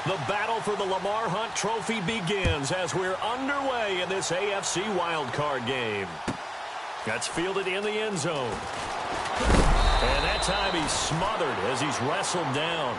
The battle for the Lamar Hunt Trophy begins as we're underway in this AFC wildcard game. That's fielded in the end zone. And that time he's smothered as he's wrestled down.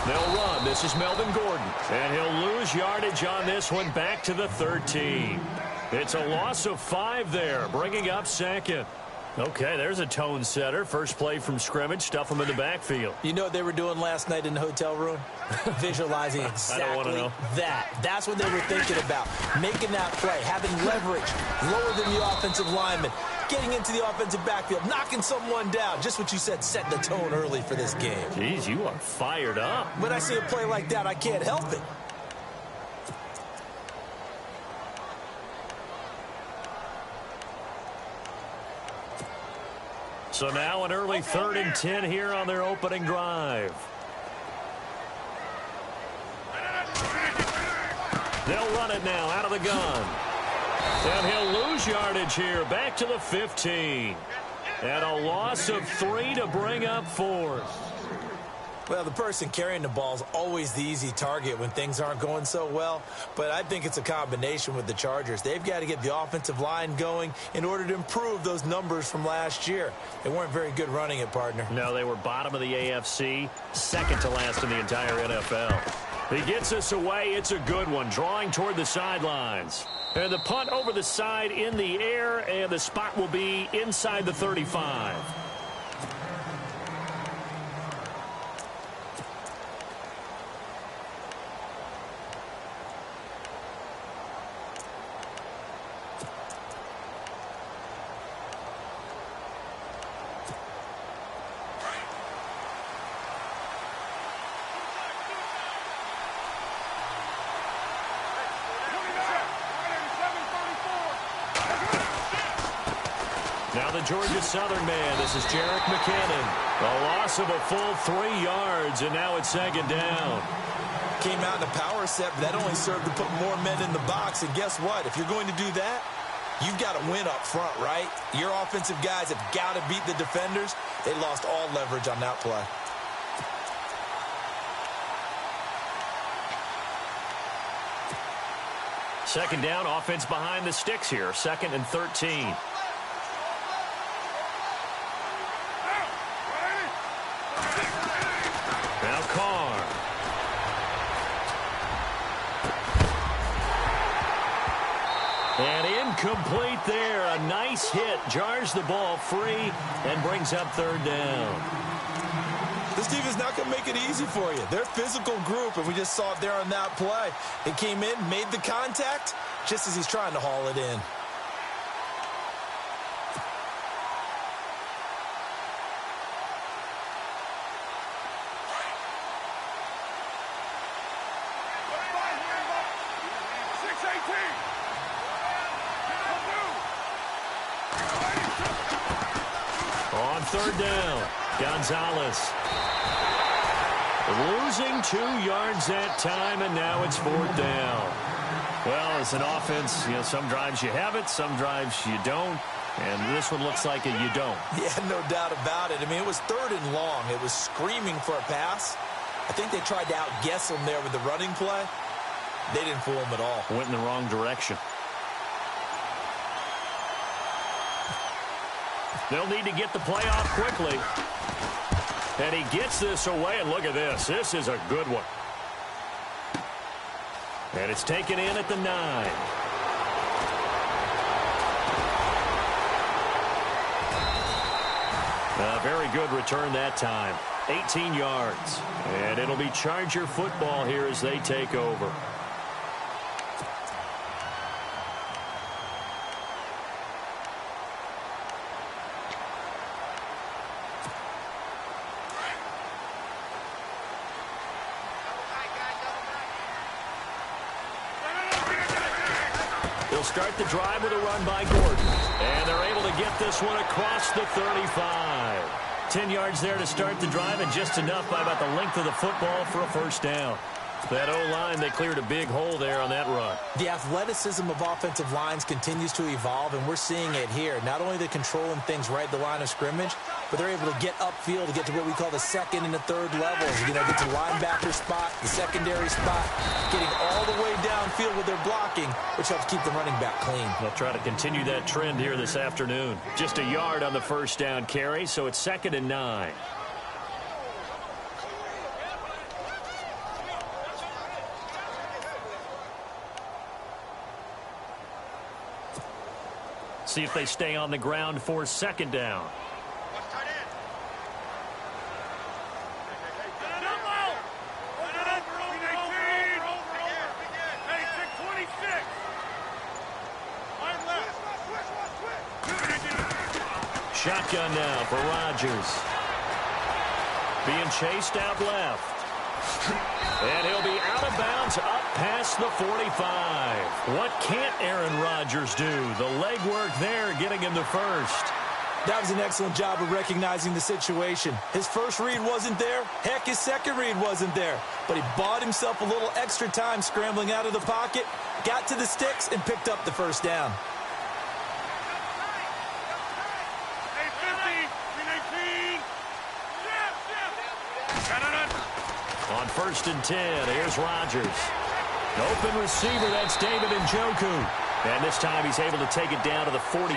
They'll run. This is Melvin Gordon. And he'll lose yardage on this one back to the 13. It's a loss of 5 there, bringing up second. Okay, there's a tone setter. First play from scrimmage, stuff them in the backfield. You know what they were doing last night in the hotel room? Visualizing exactly that. That's what they were thinking about. Making that play, having leverage, lower than the offensive lineman, getting into the offensive backfield, knocking someone down. Just what you said, set the tone early for this game. Jeez, you are fired up. When I see a play like that, I can't help it. So now an early 3rd and 10 here on their opening drive. They'll run it now out of the gun. And he'll lose yardage here back to the 15. And a loss of 3 to bring up 4th. Well, the person carrying the ball is always the easy target when things aren't going so well. But I think it's a combination with the Chargers. They've got to get the offensive line going in order to improve those numbers from last year. They weren't very good running it, partner. No, they were bottom of the AFC, second to last in the entire NFL. He gets us away. It's a good one, drawing toward the sidelines. And the punt over the side in the air, and the spot will be inside the 35. Now the Georgia Southern man, this is Jerick McKinnon. A loss of a full 3 yards, and now it's 2nd down. Came out in a power set, but that only served to put more men in the box. And guess what? If you're going to do that, you've got to win up front, right? Your offensive guys have got to beat the defenders. They lost all leverage on that play. Second down, offense behind the sticks here. 2nd and 13. Now Carr. And incomplete there. A nice hit. Jars the ball free and brings up 3rd down. This defense is not going to make it easy for you. They're a physical group, and we just saw it there on that play. He came in, made the contact, just as he's trying to haul it in. On third down, Gonzalez. Losing 2 yards that time, and now it's fourth down. Well, as an offense, some drives you have it, some drives you don't. And this one looks like you don't. Yeah, no doubt about it. I mean, it was third and long. It was screaming for a pass. I think they tried to outguess him there with the running play. They didn't fool him at all. Went in the wrong direction. They'll need to get the play off quickly. And he gets this away, and look at this. This is a good one. And it's taken in at the 9. A very good return that time. 18 yards. And it'll be Charger football here as they take over. They'll start the drive with a run by Gordon. And they're able to get this one across the 35. 10 yards there to start the drive, and just enough by about the length of the football for a first down. That O-line, they cleared a big hole there on that run. The athleticism of offensive lines continues to evolve, and we're seeing it here. Not only they're controlling things right at the line of scrimmage, but they're able to get upfield to get to what we call the second and the third levels. Get to the linebacker spot, the secondary spot, getting all the way downfield with their blocking, which helps keep the running back clean. They'll try to continue that trend here this afternoon. Just a yard on the first down carry, so it's 2nd and 9. See if they stay on the ground for 2nd down. Shotgun now for Rodgers. Being chased out left. And he'll be out of bounds up past the 45. What can't Aaron Rodgers do? The legwork there getting him the first. That was an excellent job of recognizing the situation. His first read wasn't there. Heck, his second read wasn't there. But he bought himself a little extra time scrambling out of the pocket, got to the sticks, and picked up the first down. On 1st and 10, here's Rodgers. Open receiver, that's David Njoku. And this time he's able to take it down to the 42.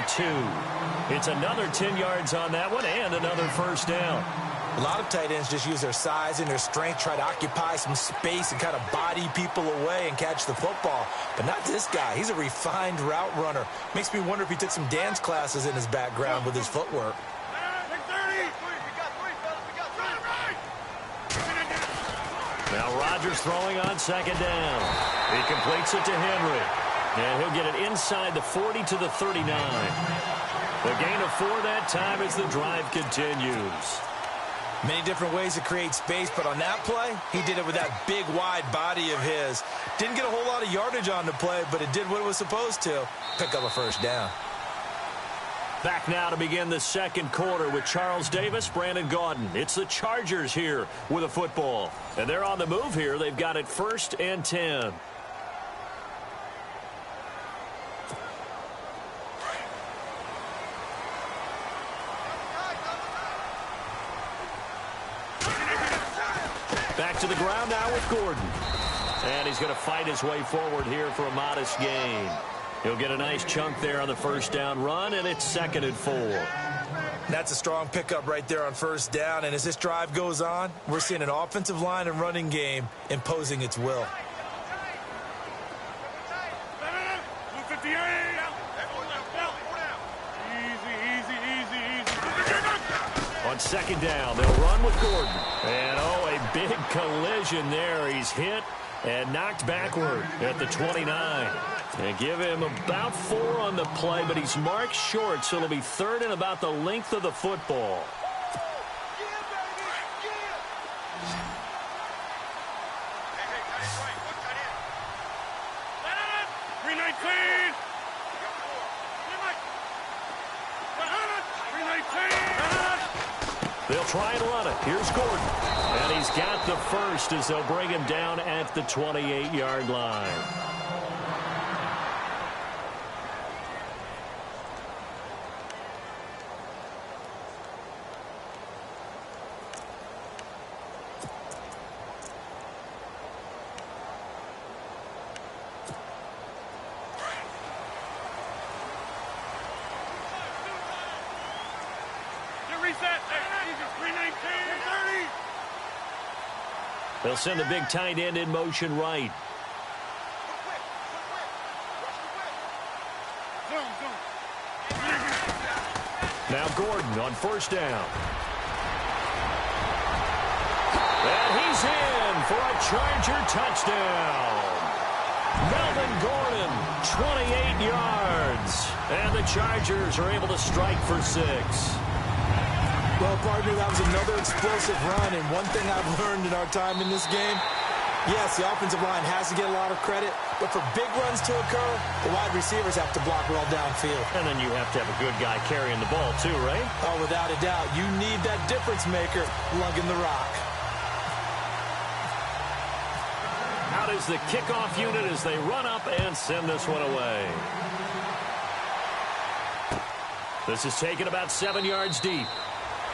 It's another 10 yards on that one and another first down. A lot of tight ends just use their size and their strength, try to occupy some space and kind of body people away and catch the football. But not this guy. He's a refined route runner. Makes me wonder if he took some dance classes in his background with his footwork. Now Rodgers throwing on 2nd down. He completes it to Henry. And he'll get it inside the 40 to the 39. The gain of 4 that time as the drive continues. Many different ways to create space, but on that play, he did it with that big, wide body of his. Didn't get a whole lot of yardage on the play, but it did what it was supposed to. Pick up a first down. Back now to begin the second quarter with Charles Davis, Brandon Gaudin. It's the Chargers here with a football. And they're on the move here. They've got it 1st and 10. Back to the ground now with Gordon. And he's going to fight his way forward here for a modest gain. He'll get a nice chunk there on the first down run, and it's 2nd and 4. That's a strong pickup right there on first down. And as this drive goes on, we're seeing an offensive line and running game imposing its will. On second down, they'll run with Gordon. And, oh, a big collision there. He's hit and knocked backward at the 29. And give him about 4 on the play, but he's marked short, so it'll be third and about the length of the football. They'll try and run it. Here's Gordon. And he's got the first as they'll bring him down at the 28-yard line. They'll send the big tight end in motion right. Now Gordon on first down. And he's in for a Charger touchdown. Melvin Gordon, 28 yards. And the Chargers are able to strike for 6. Well, partner, that was another explosive run, and one thing I've learned in our time in this game, yes, the offensive line has to get a lot of credit, but for big runs to occur, the wide receivers have to block well downfield. And then you have to have a good guy carrying the ball too, right? Oh, without a doubt. You need that difference maker lugging the rock. Out is the kickoff unit as they run up and send this one away. This is taken about 7 yards deep.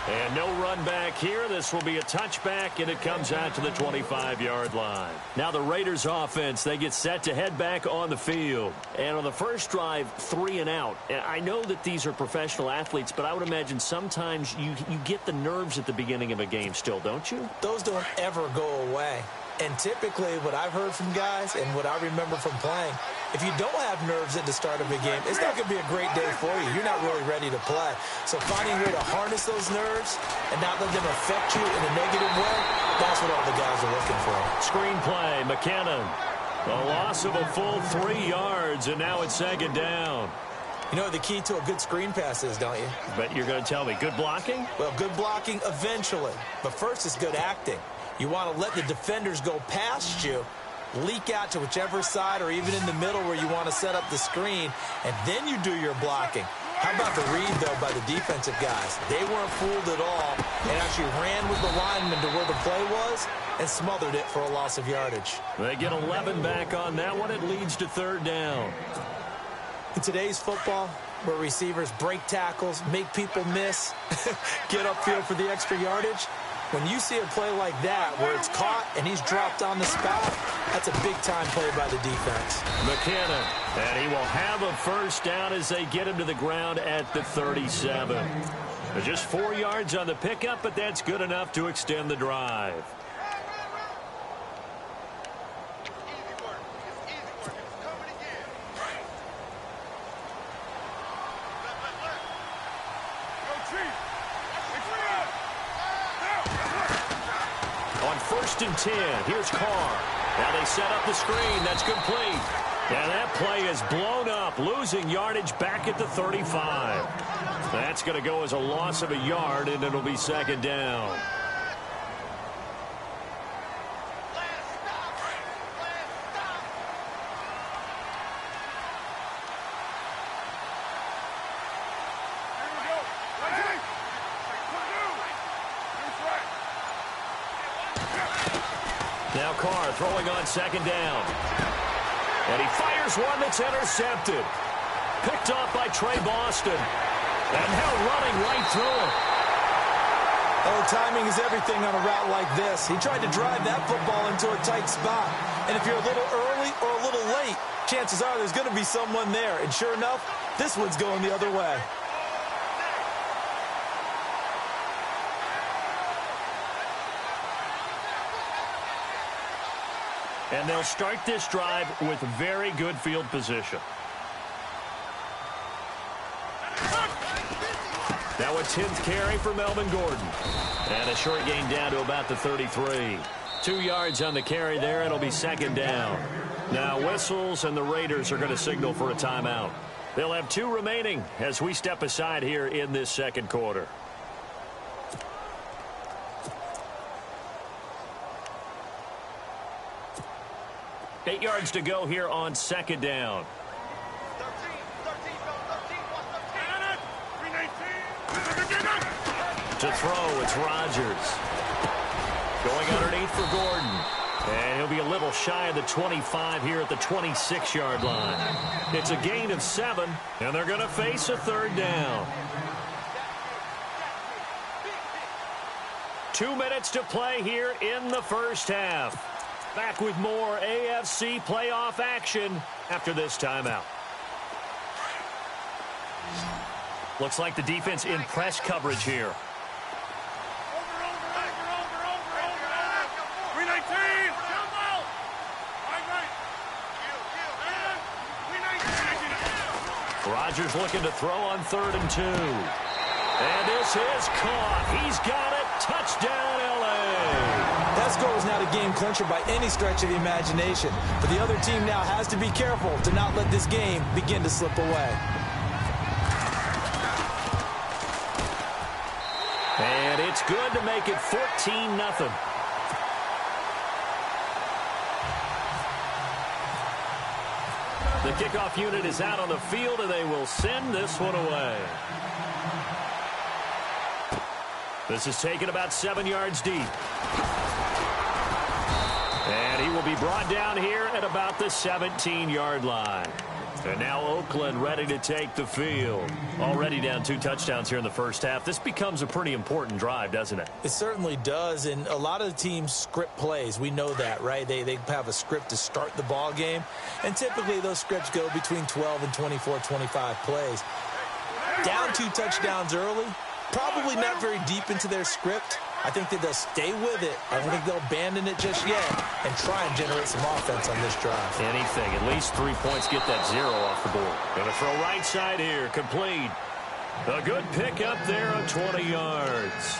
And no run back here. This will be a touchback, and it comes out to the 25-yard line. Now the Raiders offense, they get set to head back on the field. And on the first drive, 3 and out. I know that these are professional athletes, but I would imagine sometimes you get the nerves at the beginning of a game still, don't you? Those don't ever go away. And typically what I've heard from guys and what I remember from playing, if you don't have nerves at the start of a game, it's not going to be a great day for you. You're not really ready to play. So finding a way to harness those nerves and not let them affect you in a negative way, that's what all the guys are looking for. Screenplay, McKinnon. A loss of a full 3 yards, and now it's second down. You know what the key to a good screen pass is, don't you? But you're going to tell me, good blocking? Well, good blocking eventually. But first is good acting. You want to let the defenders go past you, leak out to whichever side or even in the middle where you want to set up the screen, and then you do your blocking. How about the read, though, by the defensive guys? They weren't fooled at all and actually ran with the lineman to where the play was and smothered it for a loss of yardage. They get 11 back on that one. It leads to third down. In today's football, where receivers break tackles, make people miss, get upfield for the extra yardage, when you see a play like that where it's caught and he's dropped on the spot, that's a big-time play by the defense. McKinnon, and he will have a first down as they get him to the ground at the 37. Just 4 yards on the pickup, but that's good enough to extend the drive. First and 10. Here's Carr. Now they set up the screen. That's complete. And that play is blown up, losing yardage back at the 35. That's going to go as a loss of a yard, and it'll be second down. Now Carr throwing on second down. And he fires one that's intercepted. Picked off by Trey Boston. And now running right through it. Oh, timing is everything on a route like this. He tried to drive that football into a tight spot. And if you're a little early or a little late, chances are there's going to be someone there. And sure enough, this one's going the other way. And they'll start this drive with very good field position. Now a 10th carry for Melvin Gordon. And a short gain down to about the 33. 2 yards on the carry there. It'll be second down. Now whistles, and the Raiders are going to signal for a timeout. They'll have 2 remaining as we step aside here in this second quarter. Eight yards to go here on second down. To throw, it's Rodgers. Going underneath for Gordon. And he'll be a little shy of the 25 here at the 26-yard line. It's a gain of 7, and they're going to face a third down. 2 minutes to play here in the first half. Back with more AFC playoff action after this timeout. Looks like the defense in press coverage here. Rodgers looking to throw on 3rd and 2. And this is caught. He's got it. Touchdown, L.A. That score is not a game clincher by any stretch of the imagination. But the other team now has to be careful to not let this game begin to slip away. And it's good to make it 14-0. The kickoff unit is out on the field, and they will send this one away. This is taken about 7 yards deep. And he will be brought down here at about the 17-yard line. And now Oakland ready to take the field. Already down 2 touchdowns here in the first half. This becomes a pretty important drive, doesn't it? It certainly does, and a lot of the teams script plays. We know that, right? They have a script to start the ball game, and typically those scripts go between 12 and 24, 25 plays. Down 2 touchdowns early, probably not very deep into their script. I think that they'll stay with it. I don't think they'll abandon it just yet and try and generate some offense on this drive. Anything. At least 3 points. Get that 0 off the board. Going to throw right side here. Complete. A good pick up there on 20 yards.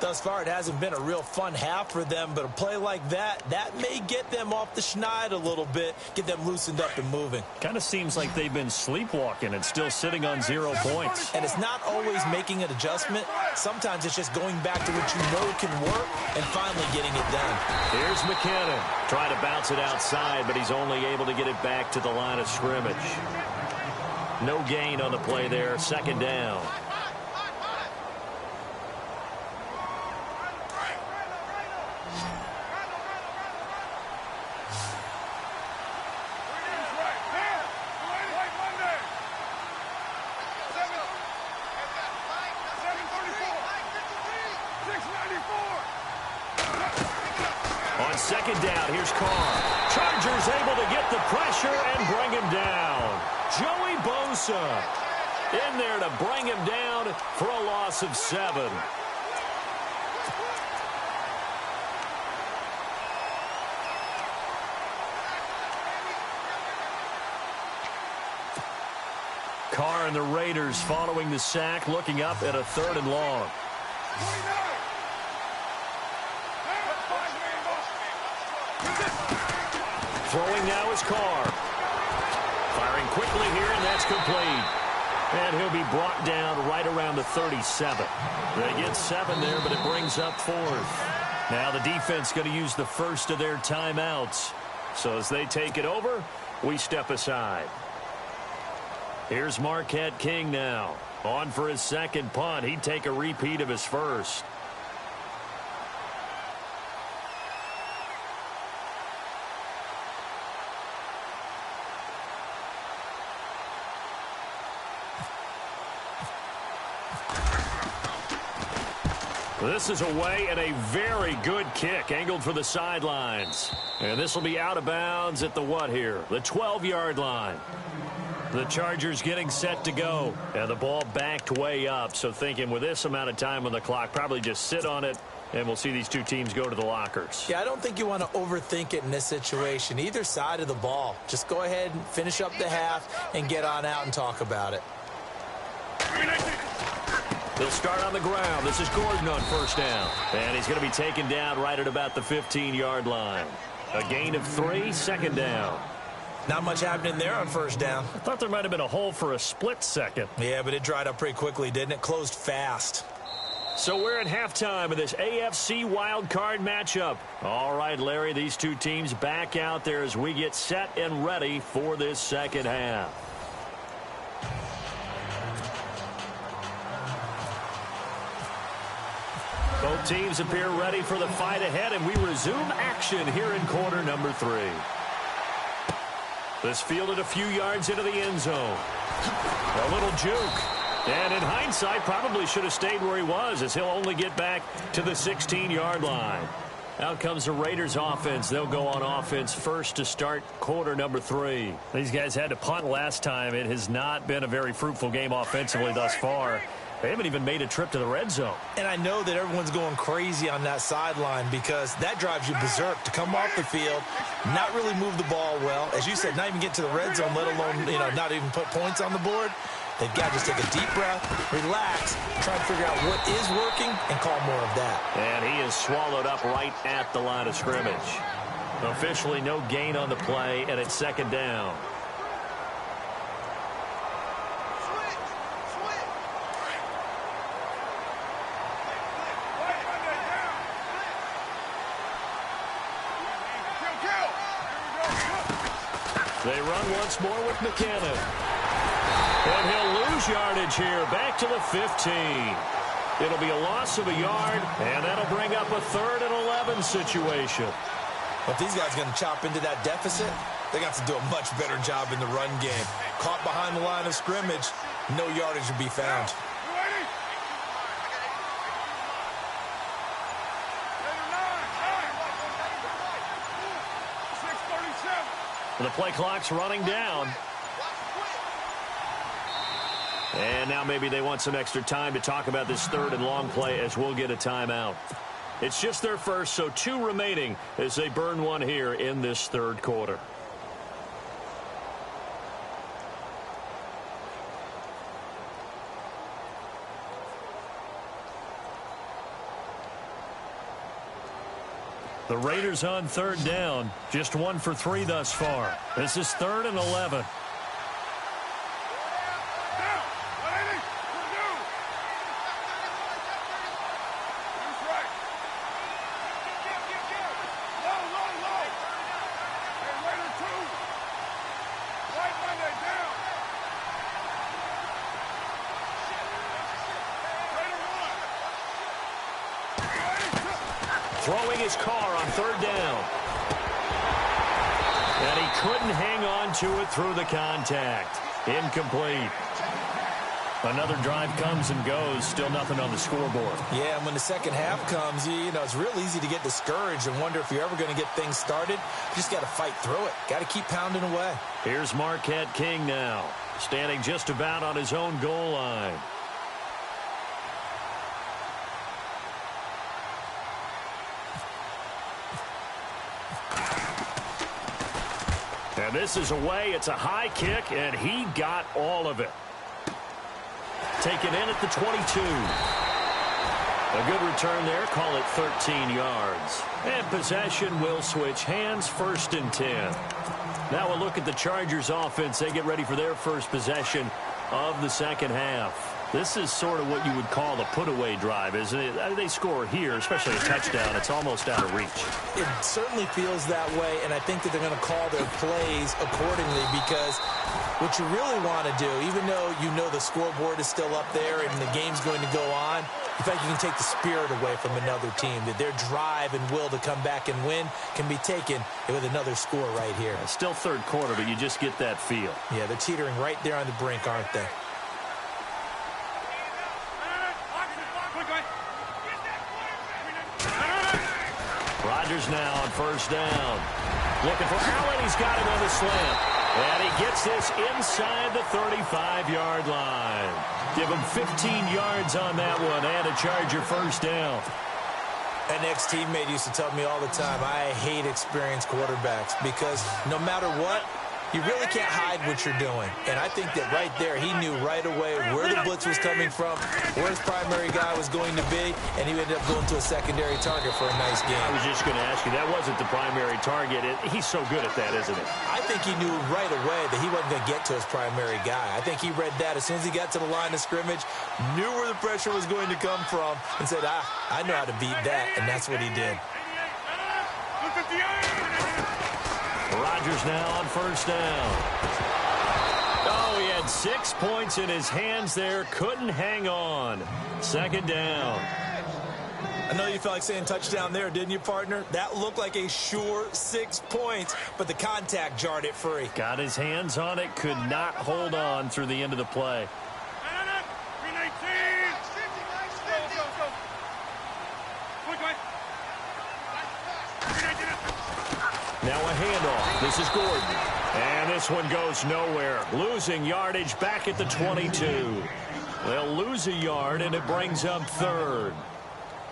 Thus far, it hasn't been a real fun half for them, but a play like that may get them off the schneid a little bit, get them loosened up and moving. Kind of seems like they've been sleepwalking and still sitting on 0 points. And it's not always making an adjustment. Sometimes it's just going back to what you know can work and finally getting it done. Here's McKinnon trying to bounce it outside, but he's only able to get it back to the line of scrimmage. No gain on the play there. Second down. On second down, here's Carr. Chargers able to get the pressure and bring him down. Joey Bosa in there to bring him down for a loss of 7. Carr and the Raiders following the sack, looking up at a 3rd and long. Throwing now is Carr. Firing quickly here, and that's complete. And he'll be brought down right around the 37. They get 7 there, but it brings up 4th. Now the defense going to use the first of their timeouts. So as they take it over, we step aside. Here's Marquette King now. On for his second punt. He'd take a repeat of his first. This is away and a very good kick angled for the sidelines. And this will be out of bounds at the what here? The 12-yard line. The Chargers getting set to go. And the ball backed way up. So thinking with this amount of time on the clock, probably just sit on it. And we'll see these two teams go to the lockers. Yeah, I don't think you want to overthink it in this situation. Either side of the ball. Just go ahead and finish up the half and get on out and talk about it. They'll start on the ground. This is Gordon on first down. And he's going to be taken down right at about the 15-yard line. A gain of 3, second down. Not much happening there on first down. I thought there might have been a hole for a split second. Yeah, but it dried up pretty quickly, didn't it? Closed fast. So we're at halftime of this AFC wildcard matchup. All right, Larry, these two teams back out there as we get set and ready for this second half. Both teams appear ready for the fight ahead, and we resume action here in quarter number 3. This fielded a few yards into the end zone. A little juke. And in hindsight, probably should have stayed where he was, as he'll only get back to the 16-yard line. Out comes the Raiders offense. They'll go on offense first to start quarter number 3. These guys had to punt last time. It has not been a very fruitful game offensively thus far. They haven't even made a trip to the red zone. And I know that everyone's going crazy on that sideline because that drives you berserk to come off the field, not really move the ball well. As you said, not even get to the red zone, let alone, not even put points on the board. They've got to just take a deep breath, relax, try to figure out what is working, and call more of that. And he is swallowed up right at the line of scrimmage. Officially no gain on the play, and it's second down. They run once more with McKinnon. And he'll lose yardage here, back to the 15. It'll be a loss of a yard, and that'll bring up a 3rd and 11 situation. If these guys are going to chop into that deficit, they got to do a much better job in the run game. Caught behind the line of scrimmage, no yardage will be found. The play clock's running down. And now maybe they want some extra time to talk about this 3rd and long play as we'll get a timeout. It's just their first, so 2 remaining as they burn one here in this 3rd quarter. The Raiders on 3rd down. Just 1 for 3 thus far. This is 3rd and 11. Throwing his car on 3rd down. And he couldn't hang on to it through the contact. Incomplete. Another drive comes and goes. Still nothing on the scoreboard. Yeah, and when the second half comes, it's real easy to get discouraged and wonder if you're ever going to get things started. You just got to fight through it. Got to keep pounding away. Here's Marquette King now, standing just about on his own goal line. And this is away. It's a high kick, and he got all of it. Taken in at the 22. A good return there. Call it 13 yards. And possession will switch hands, 1st and 10. Now a look at the Chargers offense. They get ready for their first possession of the second half. This is sort of what you would call the put-away drive, isn't it? They score here, especially a touchdown. It's almost out of reach. It certainly feels that way, and I think that they're going to call their plays accordingly because what you really want to do, even though you know the scoreboard is still up there and the game's going to go on, in fact, you can take the spirit away from another team. That their drive and will to come back and win can be taken with another score right here. It's still 3rd quarter, but you just get that feel. Yeah, they're teetering right there on the brink, aren't they? Rodgers now on 1st down. Looking for Allen. He's got him on the slant. And he gets this inside the 35-yard line. Give him 15 yards on that one and a Charger 1st down. An ex-teammate used to tell me all the time, I hate experienced quarterbacks because no matter what, You really can't hide what you're doing. And I think that right there, he knew right away where the blitz was coming from, where his primary guy was going to be, and he ended up going to a secondary target for a nice game. I was just going to ask you, that wasn't the primary target. He's so good at that, isn't he? I think he knew right away that he wasn't going to get to his primary guy. I think he read that as soon as he got to the line of scrimmage, knew where the pressure was going to come from, and said, I know how to beat that, and that's what he did. Rodgers now on first down. Oh, he had 6 points in his hands there. Couldn't hang on. Second down. I know you felt like saying touchdown there, didn't you, partner? That looked like a sure 6 points, but the contact jarred it free. Got his hands on it, could not hold on through the end of the play. Now a handoff. This is Gordon. And this one goes nowhere. Losing yardage back at the 22. They'll lose a yard, and it brings up third.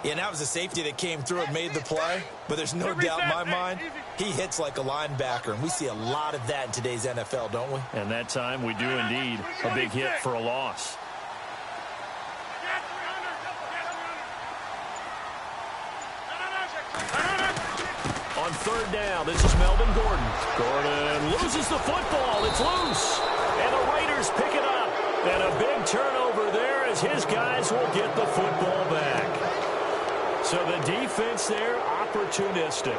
Yeah, and that was a safety that came through and made the play. But there's no doubt in my mind, he hits like a linebacker. And we see a lot of that in today's NFL, don't we? And that time we do indeed. A big hit for a loss. On third down, this is Melvin Gordon. Gordon loses the football. It's loose. And the Raiders pick it up. And a big turnover there as his guys will get the football back. So the defense there, opportunistic.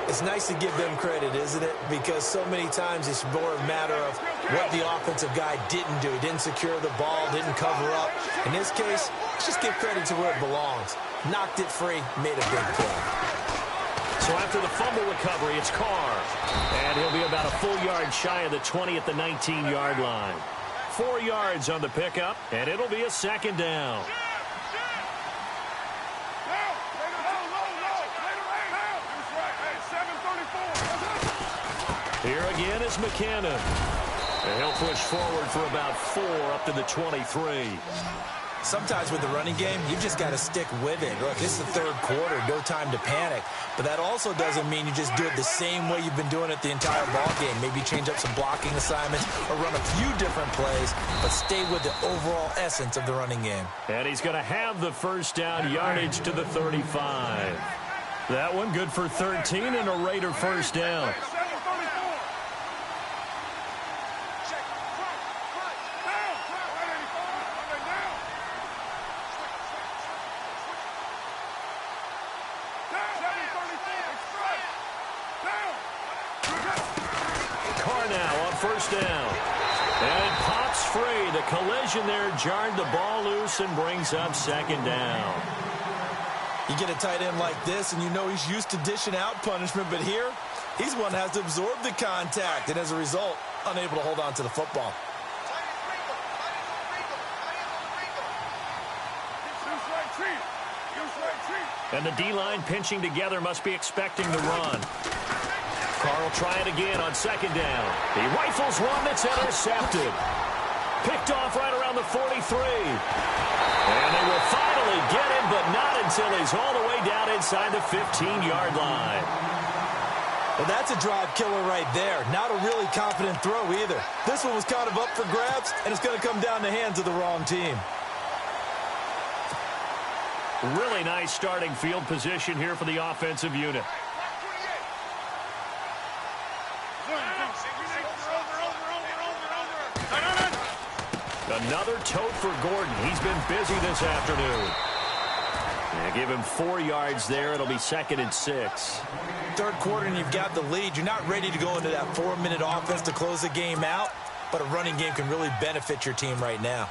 It's nice to give them credit, isn't it? Because so many times it's more a matter of what the offensive guy didn't do. He didn't secure the ball, didn't cover up. In this case, let's just give credit to where it belongs. Knocked it free, made a big play. So after the fumble recovery, it's Carr. And he'll be about a full yard shy of the 20 at the 19-yard line. 4 yards on the pickup, and it'll be a second down. Here again is McKinnon. And he'll push forward for about 4 up to the 23. Sometimes with the running game, you just got to stick with it. Look, this is the third quarter, no time to panic. But that also doesn't mean you just do it the same way you've been doing it the entire ball game. Maybe change up some blocking assignments or run a few different plays, but stay with the overall essence of the running game. And he's going to have the first down yardage to the 35. That one good for 13 and a Raider first down. First down. And it pops free. The collision there jarred the ball loose and brings up second down. You get a tight end like this, and you know he's used to dishing out punishment, but here, he's one that has to absorb the contact, and as a result, unable to hold on to the football. And the D-line pinching together must be expecting the run. Carr will try it again on second down. He rifles one that's intercepted. Picked off right around the 43. And they will finally get him, but not until he's all the way down inside the 15-yard line. Well, that's a drive killer right there. Not a really confident throw either. This one was kind of up for grabs, and it's going to come down the hands of the wrong team. Really nice starting field position here for the offensive unit. Another tote for Gordon. He's been busy this afternoon. And give him 4 yards there. It'll be 2nd and 6. Third quarter and you've got the lead. You're not ready to go into that 4-minute offense to close the game out, but a running game can really benefit your team right now.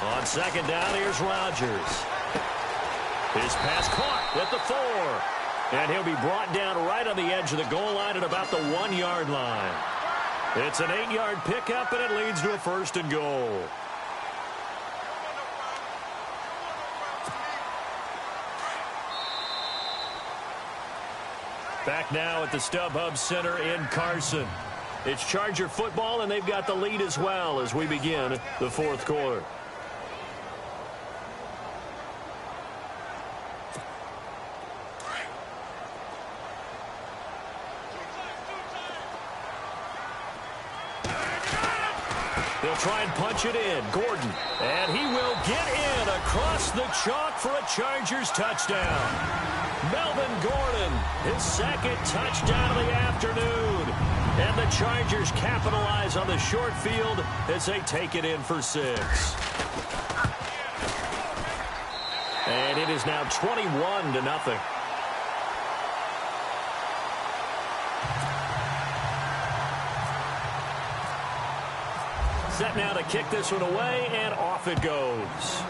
On second down, here's Rodgers. His pass caught at the 4. And he'll be brought down right on the edge of the goal line at about the 1-yard line. It's an 8-yard pickup, and it leads to a 1st and goal. Back now at the StubHub Center in Carson. It's Charger football, and they've got the lead as well as we begin the fourth quarter. They'll try and punch it in. Gordon. And he will get in across the chalk for a Chargers touchdown. Melvin Gordon, his second touchdown of the afternoon. And the Chargers capitalize on the short field as they take it in for 6. And it is now 21-0. Set now to kick this one away, and off it goes.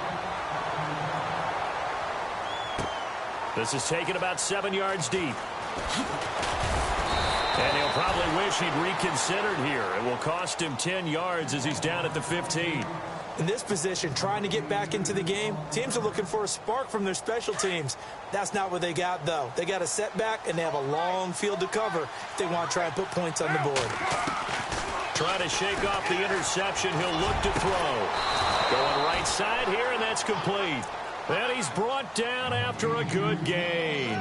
This is taken about 7 yards deep. And he'll probably wish he'd reconsidered here. It will cost him 10 yards as he's down at the 15. In this position, trying to get back into the game, teams are looking for a spark from their special teams. That's not what they got, though. They got a setback, and they have a long field to cover if they want to try and put points on the board. Trying to shake off the interception. He'll look to throw. Going right side here, and that's complete. And he's brought down after a good gain.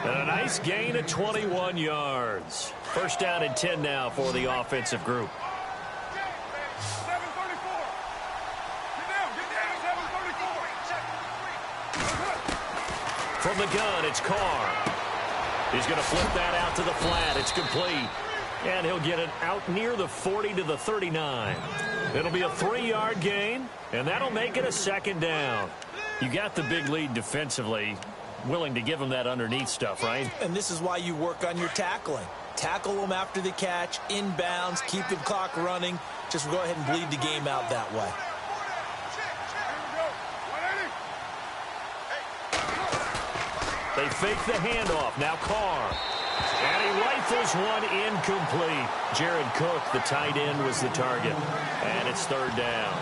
And a nice gain of 21 yards. First down and 10 now for the offensive group. From the gun, it's Carr. He's going to flip that out to the flat. It's complete. And he'll get it out near the 40 to the 39. It'll be a 3-yard gain, and that'll make it a second down. You got the big lead defensively, willing to give them that underneath stuff, right? And this is why you work on your tackling. Tackle them after the catch, inbounds, keep the clock running. Just go ahead and bleed the game out that way. They fake the handoff. Now Carr. And he rifles one incomplete. Jared Cook, the tight end, was the target. And it's third down.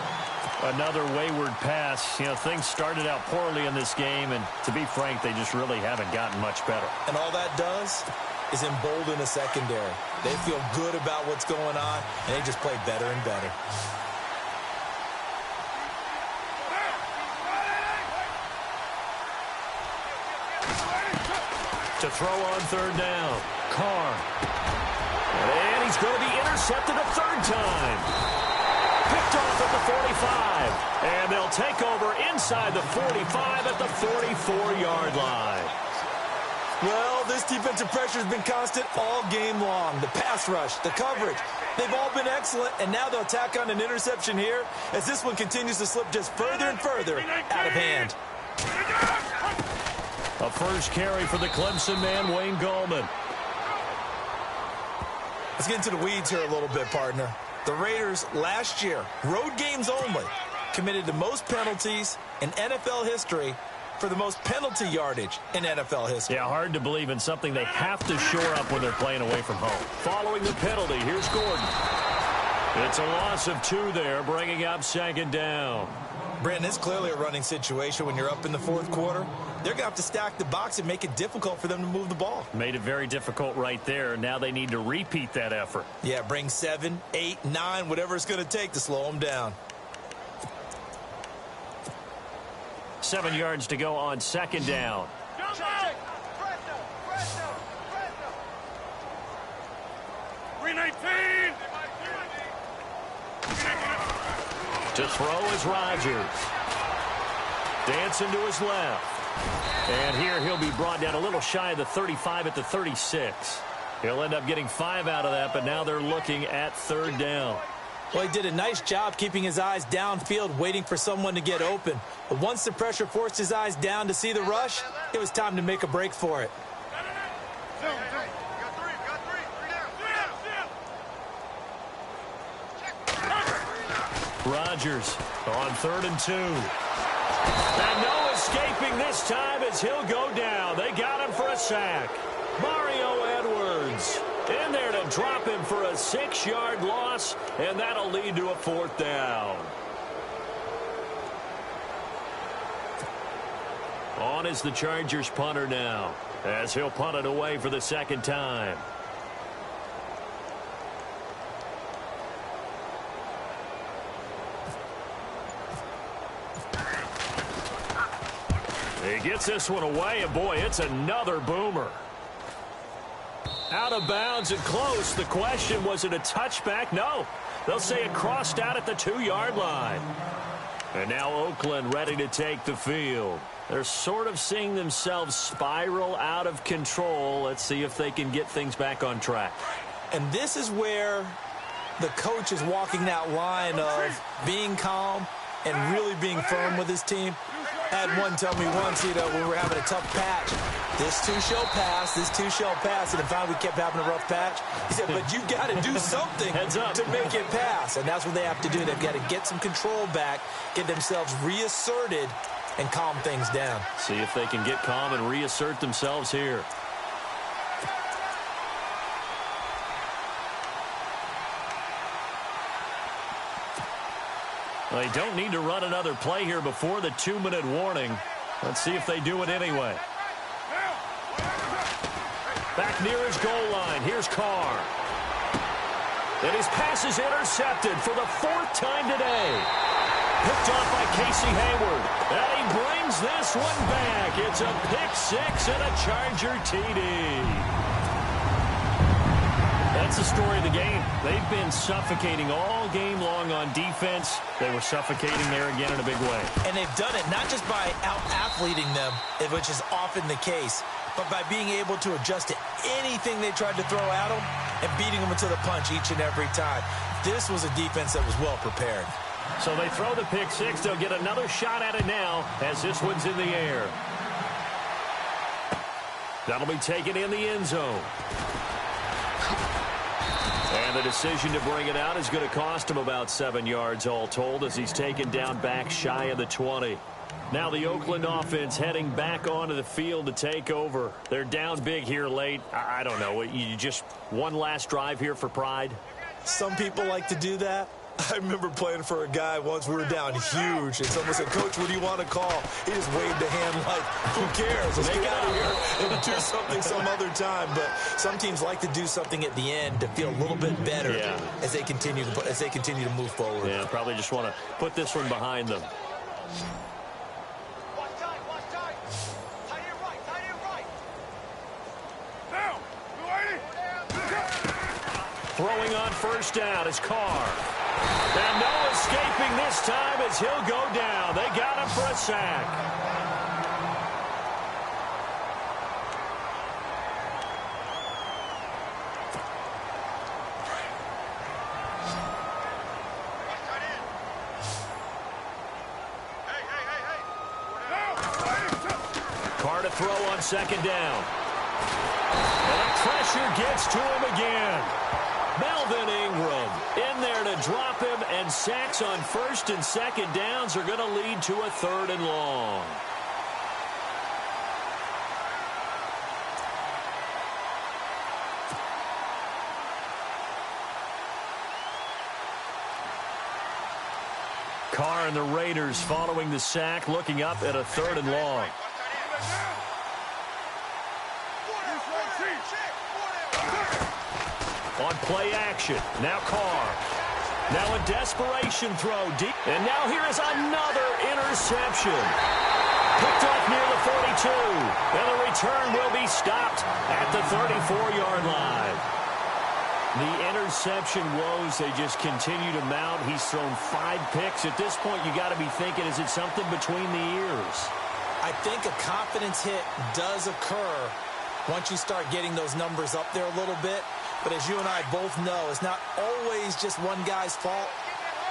Another wayward pass. You know, things started out poorly in this game, and to be frank, they just really haven't gotten much better. And all that does is embolden the secondary. They feel good about what's going on, and they just play better and better. To throw on third down. Carr. And he's going to be intercepted a third time. Picked off at the 45. And they'll take over inside the 45 at the 44-yard line. Well, this defensive pressure has been constant all game long. The pass rush, the coverage, they've all been excellent, and now they'll tack on an interception here as this one continues to slip just further and further out of hand. A first carry for the Clemson man, Wayne Gallman. Let's get into the weeds here a little bit, partner. The Raiders last year, road games only, committed the most penalties in NFL history for the most penalty yardage in NFL history. Yeah, hard to believe in something they have to shore up when they're playing away from home. Following the penalty, here's Gordon. It's a loss of 2 there, bringing up second down. Brandon, it's clearly a running situation when you're up in the fourth quarter. They're going to have to stack the box and make it difficult for them to move the ball. Made it very difficult right there. Now they need to repeat that effort. Yeah, bring 7, 8, 9, whatever it's going to take to slow them down. 7 yards to go on second down. 319. To throw is Rodgers. Dancing to his left. And here he'll be brought down a little shy of the 35 at the 36. He'll end up getting 5 out of that, but now they're looking at third down. Well, he did a nice job keeping his eyes downfield, waiting for someone to get open. But once the pressure forced his eyes down to see the rush, it was time to make a break for it. Rodgers on 3rd and 2. And no escaping this time as he'll go down. They got him for a sack. Mario Edwards in there to drop him for a 6-yard loss, and that'll lead to a 4th down. On is the Chargers punter now, as he'll punt it away for the second time. He gets this one away, and boy, it's another boomer. Out of bounds and close. The question, was it a touchback? No. They'll say it crossed out at the 2-yard line. And now Oakland ready to take the field. They're sort of seeing themselves spiral out of control. Let's see if they can get things back on track. And this is where the coach is walking that line of being calm and really being firm with his team. I had one tell me once, when we were having a tough patch, this too shall pass, this too shall pass. And if finally we kept having a rough patch, he said, but you've got to do something to make it pass. And that's what they have to do. They've got to get some control back, get themselves reasserted, and calm things down. See if they can get calm and reassert themselves here. They don't need to run another play here before the 2-minute warning. Let's see if they do it anyway. Back near his goal line. Here's Carr. And his pass is intercepted for the 4th time today. Picked off by Casey Hayward. And he brings this one back. It's a pick-6 and a Charger TD. That's the story of the game. They've been suffocating all game long on defense. They were suffocating there again in a big way. And they've done it not just by out-athleting them, which is often the case, but by being able to adjust to anything they tried to throw at them and beating them into the punch each and every time. This was a defense that was well prepared. So they throw the pick-6. They'll get another shot at it now as this one's in the air. That'll be taken in the end zone. And the decision to bring it out is going to cost him about 7 yards all told as he's taken down back shy of the 20. Now the Oakland offense heading back onto the field to take over. They're down big here late. I don't know. You just one last drive here for pride? Some people like to do that. I remember playing for a guy once. We were down huge, and someone said, Coach, what do you want to call? He just waved a hand like, who cares? Let's get out of here and do something some other time. But some teams like to do something at the end to feel a little bit better as they continue to move forward. Yeah, probably just want to put this one behind them. Throwing on first down is Carr. And no escaping this time as he'll go down. They got him for a sack. Carr to throw on second down. And the pressure gets to him again. Melvin Ingram in there to drop him, and sacks on first and second downs are going to lead to a 3rd and long. Carr and the Raiders following the sack, looking up at a 3rd and long. On play action, now Carr. Now a desperation throw deep. And now here is another interception. Picked off near the 42. And the return will be stopped at the 34-yard line. The interception woes, they just continue to mount. He's thrown 5 picks. At this point, you got to be thinking, is it something between the ears? I think a confidence hit does occur once you start getting those numbers up there a little bit. But as you and I both know, it's not always just one guy's fault.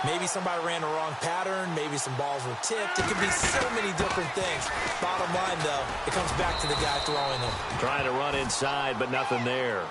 Maybe somebody ran the wrong pattern. Maybe some balls were tipped. It could be so many different things. Bottom line, though, it comes back to the guy throwing them. Trying to run inside, but nothing there.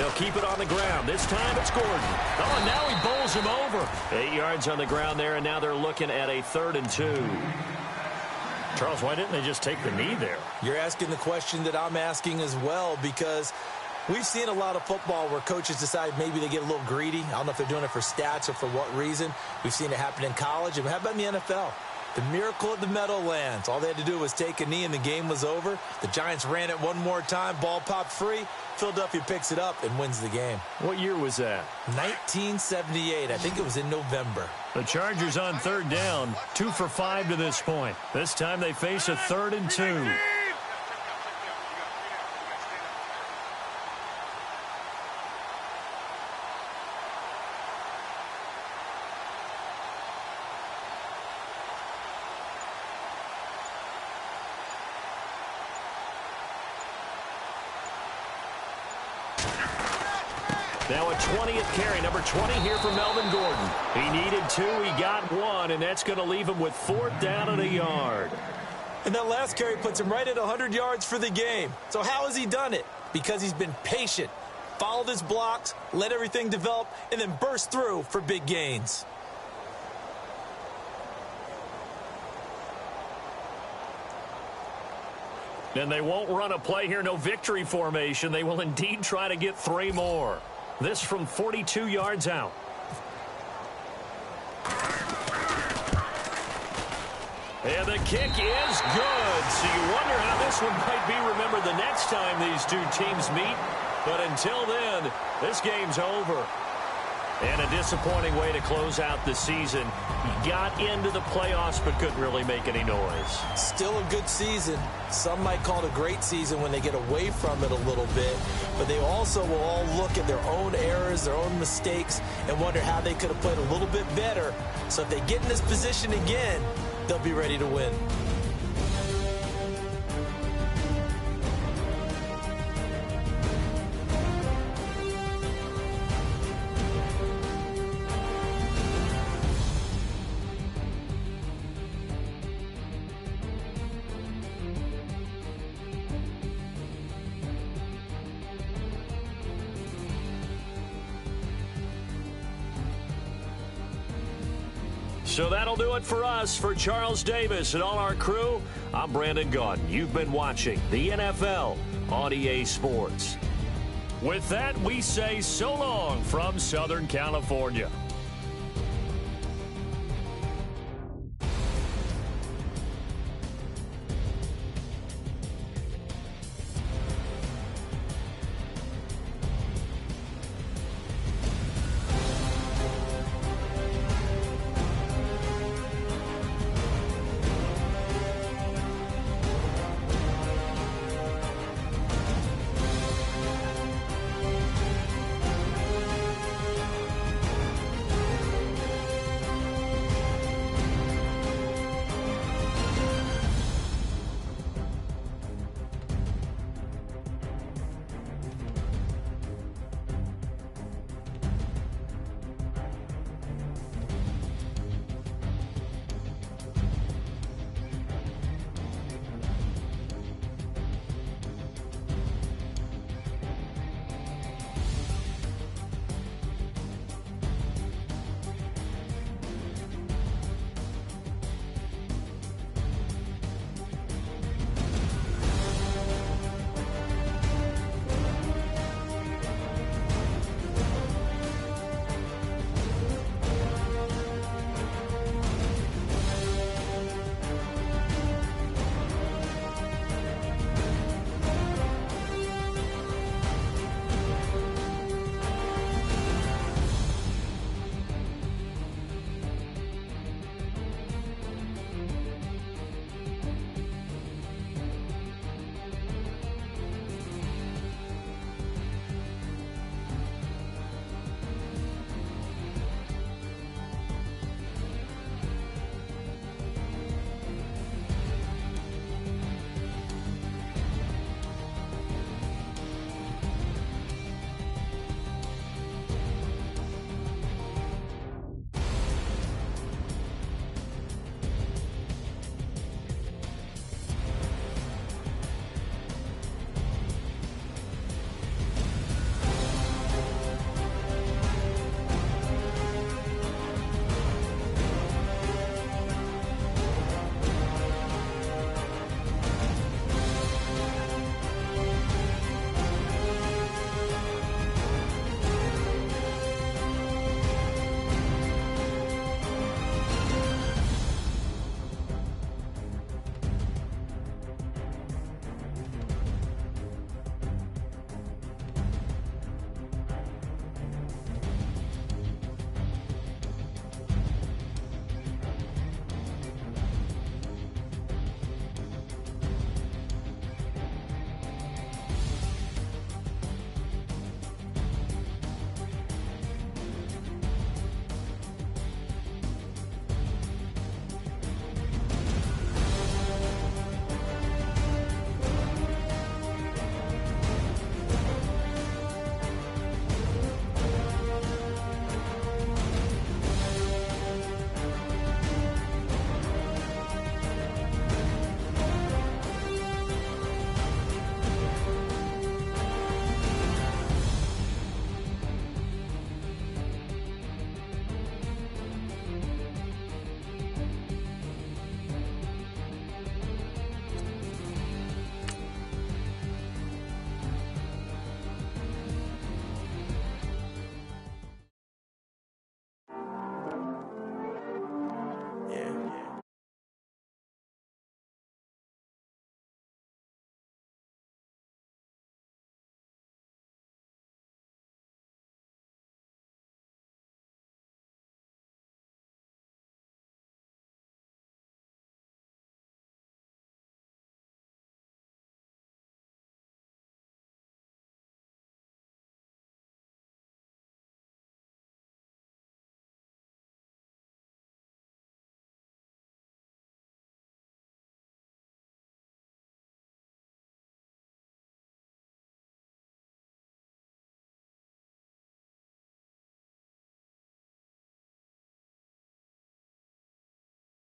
They'll keep it on the ground. This time it's Gordon. Oh, and now he bowls him over. 8 yards on the ground there, and now they're looking at a 3rd and 2. Charles, why didn't they just take the knee there? You're asking the question that I'm asking as well, because we've seen a lot of football where coaches decide maybe they get a little greedy. I don't know if they're doing it for stats or for what reason. We've seen it happen in college. And how about in the NFL? The miracle of the Meadowlands. All they had to do was take a knee and the game was over. The Giants ran it one more time. Ball popped free. Philadelphia picks it up and wins the game. What year was that? 1978. I think it was in November. The Chargers on 3rd down. 2 for 5 to this point. This time they face a 3rd and 2. Now a 20th carry, number 20 here for Melvin Gordon. He needed 2, he got 1, and that's going to leave him with 4th down and a yard. And that last carry puts him right at 100 yards for the game. So how has he done it? Because he's been patient, followed his blocks, let everything develop, and then burst through for big gains. And they won't run a play here, no victory formation. They will indeed try to get 3 more. This from 42 yards out. And the kick is good. So you wonder how this one might be remembered the next time these two teams meet. But until then, this game's over. And a disappointing way to close out the season. He got into the playoffs but couldn't really make any noise. Still a good season. Some might call it a great season when they get away from it a little bit. But they also will all look at their own errors, their own mistakes, and wonder how they could have played a little bit better. So if they get in this position again, they'll be ready to win. So that'll do it for us. For Charles Davis and all our crew, I'm Brandon Gaudin. You've been watching the NFL on EA Sports. With that, we say so long from Southern California.